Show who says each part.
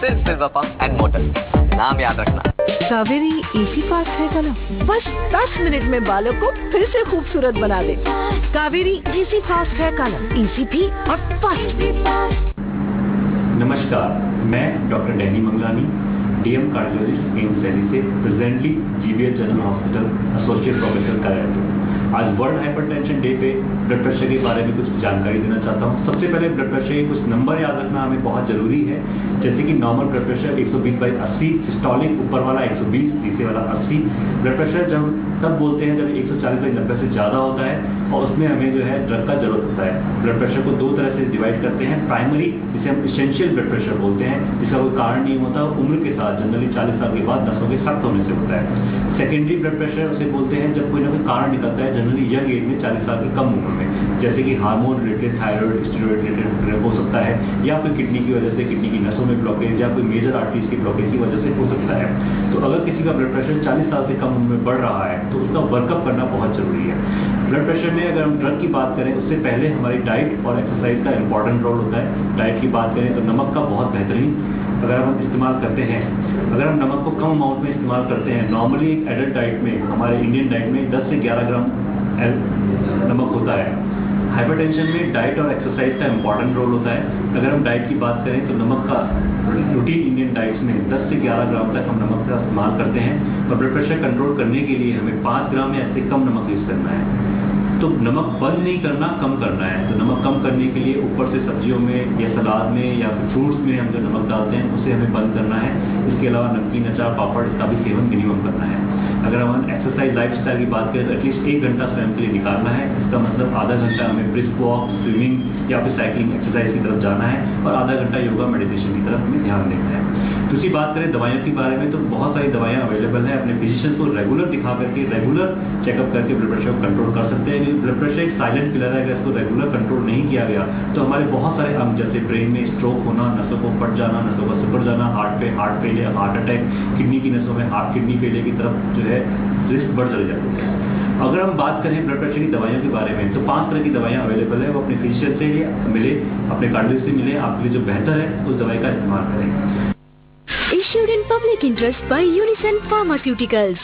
Speaker 1: सिर्फ silver pump and motor, नाम याद रखना।
Speaker 2: Kaveri easy fast hair colour बस 10 मिनट में बालों को फिर से खूबसूरत बना दे। Kaveri easy fast hair colour, easy भी और फास्ट भी।
Speaker 3: नमस्कार, मैं doctor Danny Manglani, DM cardiologist AIIMS Delhi से, presently GBH general hospital associate professor कार्यरत हूँ। आज वर्ल्ड हाइपरटेंशन डे पे ब्लड प्रेशर के बारे में कुछ जानकारी देना चाहता हूँ। सबसे पहले ब्लड प्रेशर के कुछ नंबर याद रखना हमें बहुत जरूरी है, जैसे कि नॉर्मल ब्लड प्रेशर 120/80, सिस्टोलिक ऊपर वाला 120, नीचे वाला 80। ब्लड प्रेशर जब तब बोलते हैं जब 140/90 से ज़्यादा होता है और उसमें हमें जो है ड्रग का जरूरत होता है। ब्लड प्रेशर को दो तरह से डिवाइड करते हैं, प्राइमरी जिसे हम इसेंशियल ब्लड प्रेशर बोलते हैं, जिसका कोई कारण नहीं होता, उम्र के साथ जनरली 40 साल के बाद नसों के सख्त होने से होता है। सेकेंडरी ब्लड प्रेशर उसे बोलते हैं जब कोई ना कोई कारण निकलता है, जनरली यंग एज में 40 साल के कम उम्र में, जैसे कि hormone related, thyroid, steroid related हो सकता है, या फिर किडनी की वजह से, किडनी की नसों में ब्लॉकेज या कोई मेजर आर्टरीज की ब्लॉकेज की वजह से हो सकता है। तो अगर किसी का ब्लड प्रेशर 40 साल से कम उम्र में बढ़ रहा है तो उसका वर्कअप करना बहुत जरूरी है। ब्लड प्रेशर में अगर हम ड्रग की बात करें, उससे पहले हमारी डाइट और एक्सरसाइज का इंपॉर्टेंट रोल होता है। डाइट की बात करें तो नमक का बहुत बेहतरीन अगर हम इस्तेमाल करते हैं, अगर हम नमक को कम अमाउंट में इस्तेमाल करते हैं, नॉर्मली एक एडल्ट डाइट में, हमारे इंडियन डाइट में 10 से 11 ग्राम नमक होता है। हाइपरटेंशन में डाइट और एक्सरसाइज का इंपॉर्टेंट रोल होता है। अगर हम डाइट की बात करें तो नमक का रूटीन इंडियन डाइट्स में 10 से 11 ग्राम तक हम नमक का इस्तेमाल करते हैं, और ब्लड प्रेशर कंट्रोल करने के लिए हमें 5 ग्राम या इससे कम नमक यूज करना है। तो नमक बंद नहीं करना, कम करना है। तो नमक कम करने के लिए ऊपर से सब्जियों में या सलाद में या फिर फ्रूट्स में हम जो नमक डालते हैं उसे हमें बंद करना है। इसके अलावा नमकीन, अचार, पापड़ इसका भी सेवन मिनिमम करना है। अगर हम एक्सरसाइज लाइफ स्टाइल की बात करें तो एटलीस्ट 1 घंटा स्वयं के लिए निकालना है। इसका मतलब आधा घंटा हमें ब्रिस्क वॉक, स्विमिंग या फिर साइकिलिंग एक्सरसाइज की तरफ जाना है, और आधा घंटा योगा मेडिटेशन की तरफ हमें ध्यान देना है। दूसरी बात करें दवाइयों के बारे में, तो बहुत सारी दवाइयाँ अवेलेबल है। अपने फिजिशियन को रेगुलर दिखा करके, रेगुलर चेकअप करके ब्लड प्रेशर को कंट्रोल कर सकते हैं। ब्लड प्रेशर एक साइलेंट किलर है, अगर इसको रेगुलर कंट्रोल नहीं किया गया तो हमारे बहुत सारे अंग, जैसे ब्रेन में स्ट्रोक होना, नसों को फट जाना, नसों का सिकुड़ जाना, heart failure, heart attack, kidney की नसों में किडनी फेलियर की तरफ जो है रिस्क बढ़ चली जाती है। अगर हम बात करें ब्लड प्रेशर की दवाइयों के बारे में, तो 5 तरह की दवाइयाँ अवेलेबल है। वो अपने फिजिशियन से मिले, अपने कार्डियोलॉजिस्ट से मिले, आपके लिए जो बेहतर है उस दवाई का इस्तेमाल करें।
Speaker 4: Issued in public interest by Unison Pharmaceuticals.